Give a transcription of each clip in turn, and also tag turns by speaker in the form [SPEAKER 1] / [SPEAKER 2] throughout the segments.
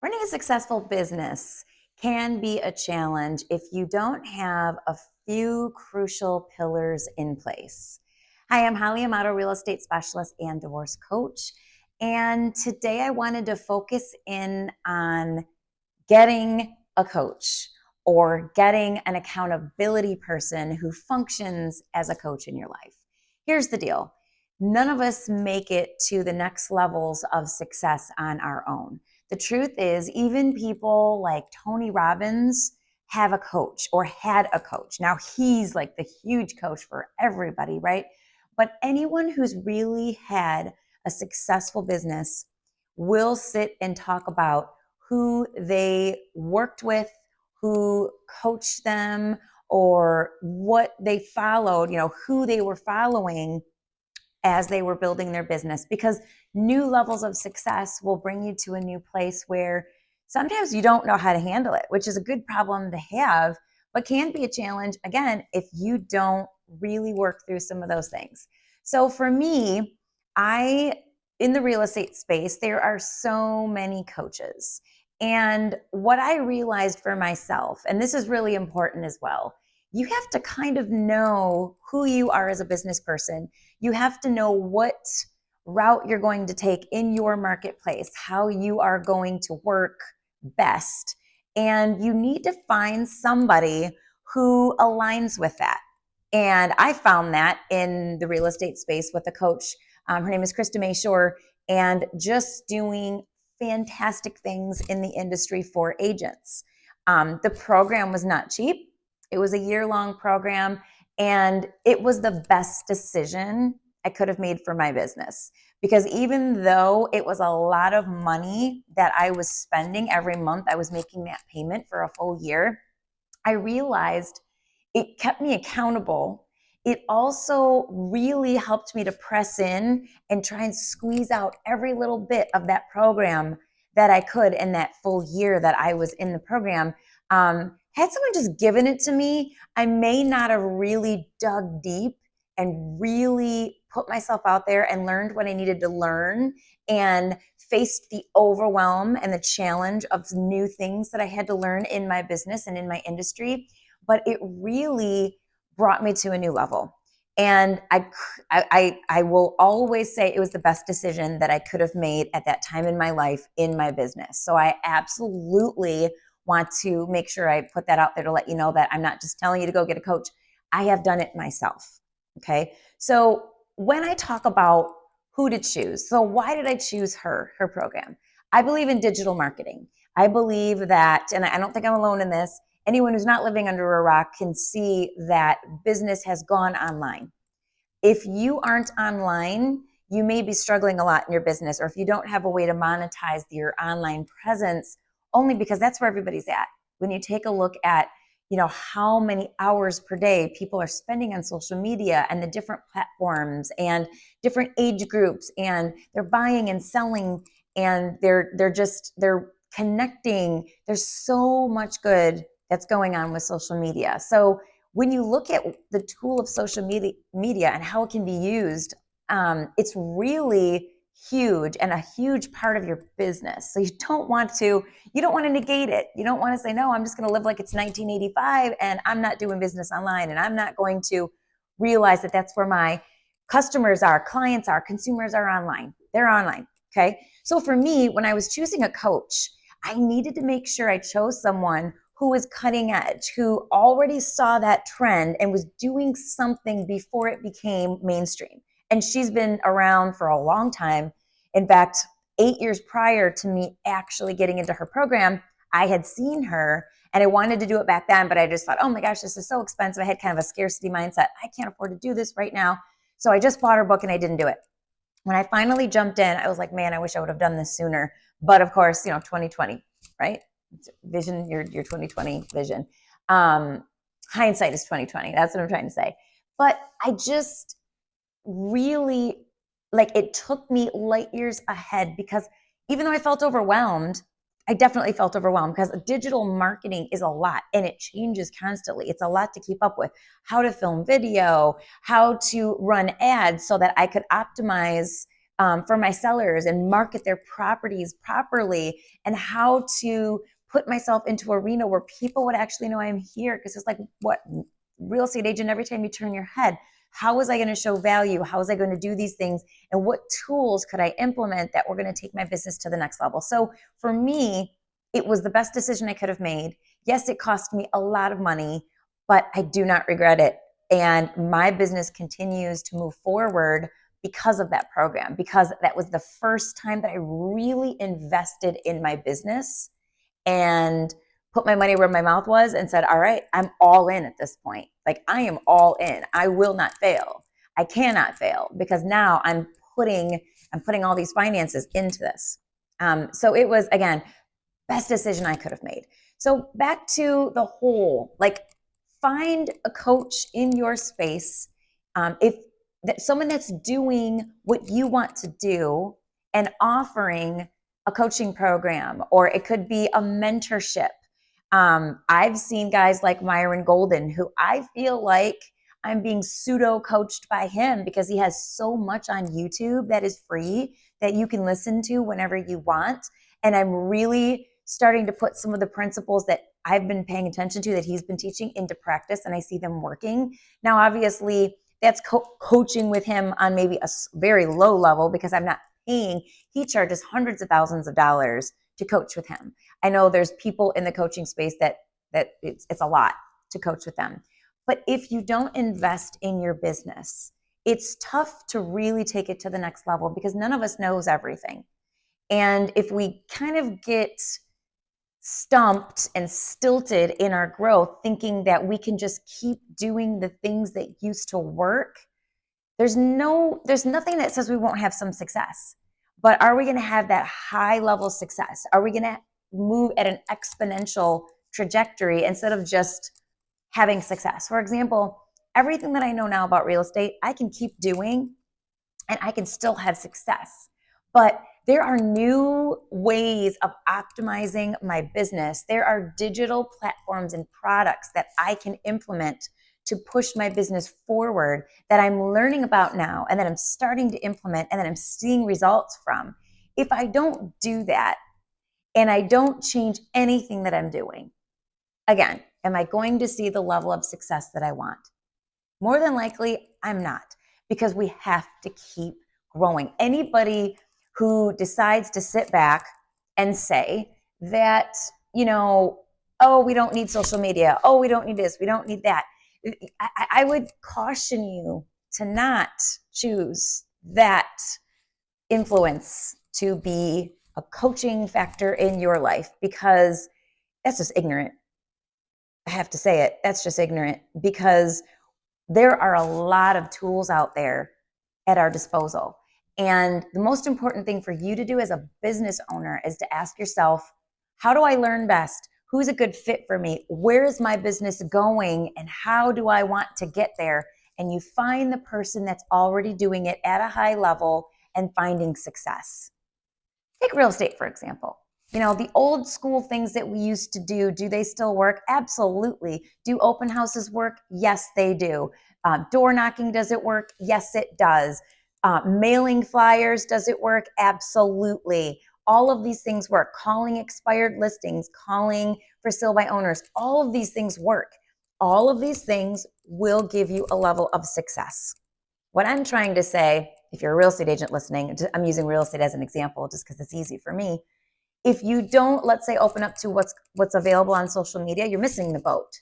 [SPEAKER 1] Running a successful business can be a challenge if you don't have a few crucial pillars in place. Hi, I'm Holly Amato, real estate specialist and divorce coach. And today I wanted to focus in on getting a coach or getting an accountability person who functions as a coach in your life. Here's the deal. None of us make it to the next levels of success on our own. The truth is, even people like Tony Robbins have a coach or had a coach. Now he's like the huge coach for everybody, right? But anyone who's really had a successful business will sit and talk about who they worked with, who coached them, or what they followed, who they were following as they were building their business, because new levels of success will bring you to a new place where sometimes you don't know how to handle it, which is a good problem to have, but can be a challenge, again, if you don't really work through some of those things. So for me, in the real estate space, there are so many coaches. And what I realized for myself, and this is really important as well, you have to kind of know who you are as a business person. You have to know what route you're going to take in your marketplace, how you are going to work best. And you need to find somebody who aligns with that. And I found that in the real estate space with a coach. Her name is Krista Mayshore, and just doing fantastic things in the industry for agents. The program was not cheap. It was a year-long program, and it was the best decision I could have made for my business. Because even though it was a lot of money that I was spending every month, I was making that payment for a full year, I realized it kept me accountable. It also really helped me to press in and try and squeeze out every little bit of that program that I could in that full year that I was in the program. Had someone just given it to me, I may not have really dug deep and really put myself out there and learned what I needed to learn and faced the overwhelm and the challenge of new things that I had to learn in my business and in my industry. But it really brought me to a new level. And I will always say it was the best decision that I could have made at that time in my life, in my business. So I absolutely want to make sure I put that out there to let you know that I'm not just telling you to go get a coach. I have done it myself. Okay. So when I talk about who to choose, so why did I choose her program? I believe in digital marketing. I believe that, and I don't think I'm alone in this, anyone who's not living under a rock can see that business has gone online. If you aren't online, you may be struggling a lot in your business, or if you don't have a way to monetize your online presence, only because that's where everybody's at. When you take a look at, how many hours per day people are spending on social media and the different platforms and different age groups, and they're buying and selling, and they're connecting. There's so much good that's going on with social media. So when you look at the tool of social media and how it can be used, it's really huge and a huge part of your business. So you don't want to negate it. You don't want to say, no, I'm just going to live like it's 1985 and I'm not doing business online, and I'm not going to realize that that's where my customers are, clients are, consumers are online. They're online. Okay. So for me, when I was choosing a coach, I needed to make sure I chose someone who was cutting edge, who already saw that trend and was doing something before it became mainstream. And she's been around for a long time. In fact, 8 years prior to me actually getting into her program, I had seen her and I wanted to do it back then, but I just thought, oh my gosh, this is so expensive. I had kind of a scarcity mindset. I can't afford to do this right now. So I just bought her book and I didn't do it. When I finally jumped in, I was like, man, I wish I would have done this sooner. But of course, 2020, right? Vision, your 2020 vision. Hindsight is 2020. That's what I'm trying to say. But I just really, it took me light years ahead, because even though I felt overwhelmed, I definitely felt overwhelmed, because digital marketing is a lot and it changes constantly. It's a lot to keep up with. How to film video, how to run ads so that I could optimize for my sellers and market their properties properly, and how to put myself into an arena where people would actually know I'm here. Because it's like, what, real estate agent, every time you turn your head, how was I going to show value? How was I going to do these things? And what tools could I implement that were going to take my business to the next level? So for me, it was the best decision I could have made. Yes, it cost me a lot of money, but I do not regret it. And my business continues to move forward because of that program, because that was the first time that I really invested in my business and put my money where my mouth was and said, all right, I'm all in at this point. Like, I am all in. I will not fail. I cannot fail, because now I'm putting all these finances into this. So it was, again, best decision I could have made. So back to the whole, like, find a coach in your space. If someone that's doing what you want to do and offering a coaching program, or it could be a mentorship. I've seen guys like Myron Golden, who I feel like I'm being pseudo coached by him, because he has so much on YouTube that is free that you can listen to whenever you want. And I'm really starting to put some of the principles that I've been paying attention to, that he's been teaching, into practice, and I see them working. Now, obviously, that's coaching with him on maybe a very low level, because I'm not paying. He charges hundreds of thousands of dollars to coach with him. I know there's people in the coaching space that it's a lot to coach with them. But if you don't invest in your business, it's tough to really take it to the next level, because none of us knows everything. And if we kind of get stumped and stilted in our growth, thinking that we can just keep doing the things that used to work, there's nothing that says we won't have some success. But are we going to have that high level success? Are we going to move at an exponential trajectory instead of just having success? For example, everything that I know now about real estate, I can keep doing and I can still have success. But there are new ways of optimizing my business. There are digital platforms and products that I can implement to push my business forward, that I'm learning about now, and that I'm starting to implement, and that I'm seeing results from. If I don't do that, and I don't change anything that I'm doing, again, am I going to see the level of success that I want? More than likely, I'm not, because we have to keep growing. Anybody who decides to sit back and say that, oh, we don't need social media, oh, we don't need this, we don't need that, I would caution you to not choose that influence to be a coaching factor in your life, because that's just ignorant. I have to say it. That's just ignorant, because there are a lot of tools out there at our disposal. And the most important thing for you to do as a business owner is to ask yourself, how do I learn best? Who's a good fit for me? Where is my business going? And how do I want to get there? And you find the person that's already doing it at a high level and finding success. Take real estate, for example. The old school things that we used to do they still work? Absolutely. Do open houses work? Yes, they do. Door knocking, does it work? Yes, it does. Mailing flyers, does it work? Absolutely. All of these things work. Calling expired listings, calling for sale by owners, all of these things work. All of these things will give you a level of success. What I'm trying to say, if you're a real estate agent listening, I'm using real estate as an example just because it's easy for me. If you don't, let's say, open up to what's available on social media, you're missing the boat.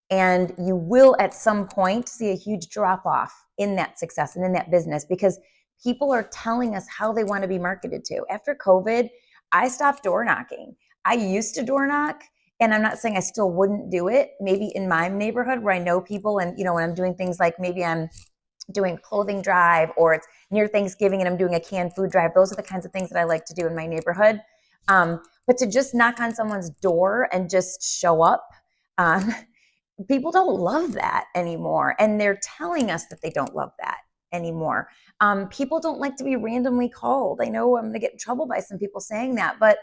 [SPEAKER 1] And you will at some point see a huge drop off in that success and in that business, because people are telling us how they want to be marketed to. After COVID, I stopped door knocking. I used to door knock, and I'm not saying I still wouldn't do it. Maybe in my neighborhood where I know people, and when I'm doing things like maybe I'm doing a clothing drive, or it's near Thanksgiving and I'm doing a canned food drive. Those are the kinds of things that I like to do in my neighborhood. But to just knock on someone's door and just show up, people don't love that anymore. And they're telling us that they don't love that anymore. People don't like to be randomly called. I know I'm going to get in trouble by some people saying that, but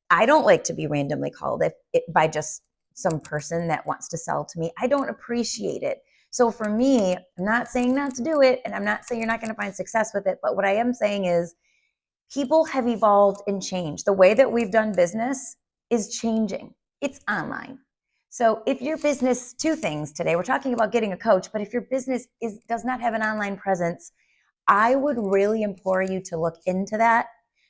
[SPEAKER 1] I don't like to be randomly called by just some person that wants to sell to me. I don't appreciate it. So for me, I'm not saying not to do it, and I'm not saying you're not going to find success with it, but what I am saying is People have evolved and changed. The way that we've done business is changing. It's online. So if your business, two things today, we're talking about getting a coach, but if your business does not have an online presence, I would really implore you to look into that,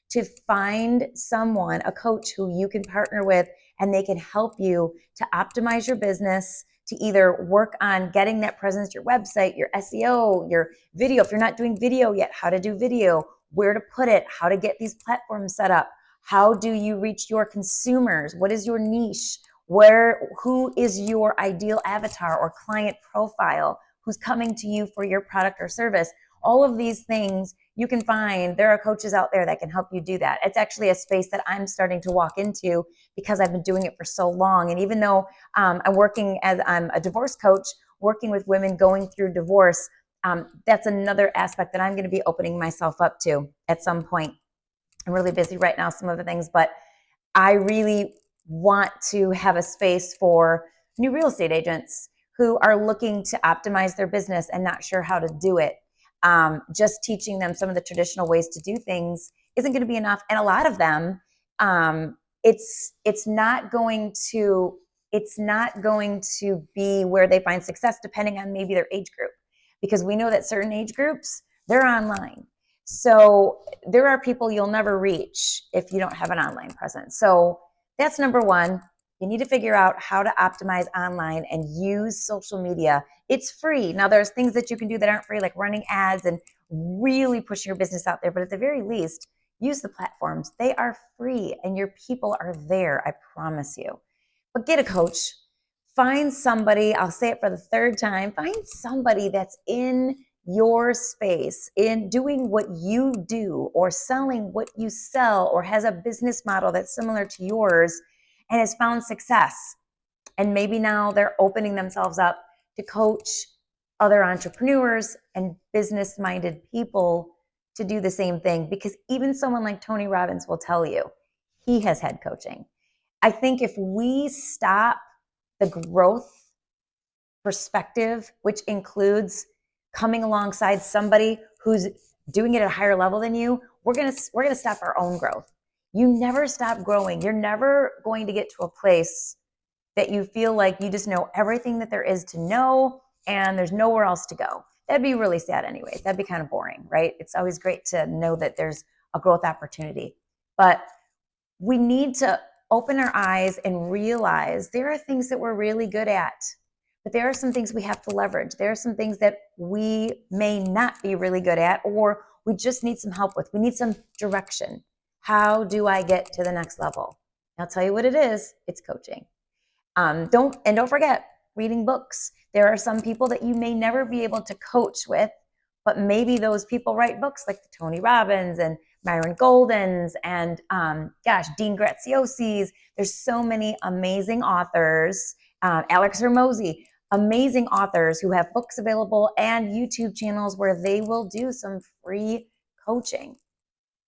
[SPEAKER 1] to find someone, a coach who you can partner with, and they can help you to optimize your business, to either work on getting that presence, your website, your SEO, your video. If you're not doing video yet, how to do video, where to put it, how to get these platforms set up. How do you reach your consumers? What is your niche? Who is your ideal avatar or client profile? Who's coming to you for your product or service? All of these things you can find. There are coaches out there that can help you do that. It's actually a space that I'm starting to walk into because I've been doing it for so long. And even though I'm a divorce coach, working with women going through divorce, that's another aspect that I'm going to be opening myself up to at some point. I'm really busy right now, some of the things, but I really want to have a space for new real estate agents who are looking to optimize their business and not sure how to do it. Just teaching them some of the traditional ways to do things isn't going to be enough. And a lot of them, it's not going to be where they find success, depending on maybe their age group, because we know that certain age groups, they're online. So there are people you'll never reach if you don't have an online presence. So that's number one. You need to figure out how to optimize online and use social media. It's free. Now, there's things that you can do that aren't free, like running ads and really pushing your business out there. But at the very least, use the platforms. They are free and your people are there, I promise you. But get a coach. Find somebody, I'll say it for the third time, find somebody that's in your space, in doing what you do or selling what you sell, or has a business model that's similar to yours and has found success. And maybe now they're opening themselves up to coach other entrepreneurs and business-minded people to do the same thing. Because even someone like Tony Robbins will tell you, he has had coaching. I think if we stop the growth perspective, which includes coming alongside somebody who's doing it at a higher level than you, we're gonna stop our own growth. You never stop growing. You're never going to get to a place that you feel like you just know everything that there is to know and there's nowhere else to go. That'd be really sad anyways. That'd be kind of boring, right? It's always great to know that there's a growth opportunity. But we need to open our eyes and realize there are things that we're really good at, but there are some things we have to leverage. There are some things that we may not be really good at, or we just need some help with. We need some direction. How do I get to the next level? I'll tell you what it is. It's coaching. Don't forget reading books. There are some people that you may never be able to coach with, but maybe those people write books like the Tony Robbins and Myron Golden's and Dean Graziosi's. There's so many amazing authors, Alex Hormozy, amazing authors who have books available and YouTube channels where they will do some free coaching.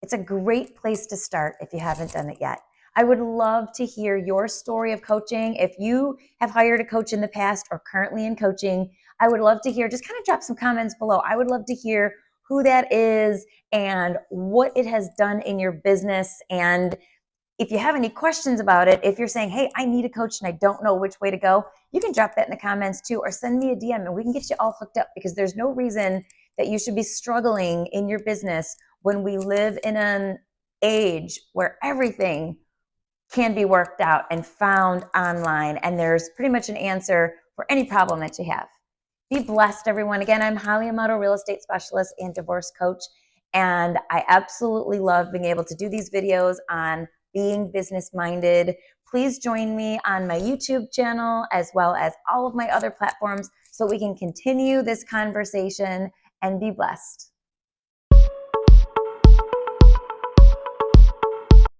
[SPEAKER 1] It's a great place to start if you haven't done it yet. I would love to hear your story of coaching. If you have hired a coach in the past or currently in coaching, I would love to hear, just kind of drop some comments below. I would love to hear who that is and what it has done in your business. And if you have any questions about it, if you're saying, hey, I need a coach and I don't know which way to go, you can drop that in the comments too, or send me a DM and we can get you all hooked up, because there's no reason that you should be struggling in your business when we live in an age where everything can be worked out and found online. And there's pretty much an answer for any problem that you have. Be blessed, everyone. Again, I'm Holly Amato, real estate specialist and divorce coach. And I absolutely love being able to do these videos on being business-minded. Please join me on my YouTube channel as well as all of my other platforms so we can continue this conversation and be blessed.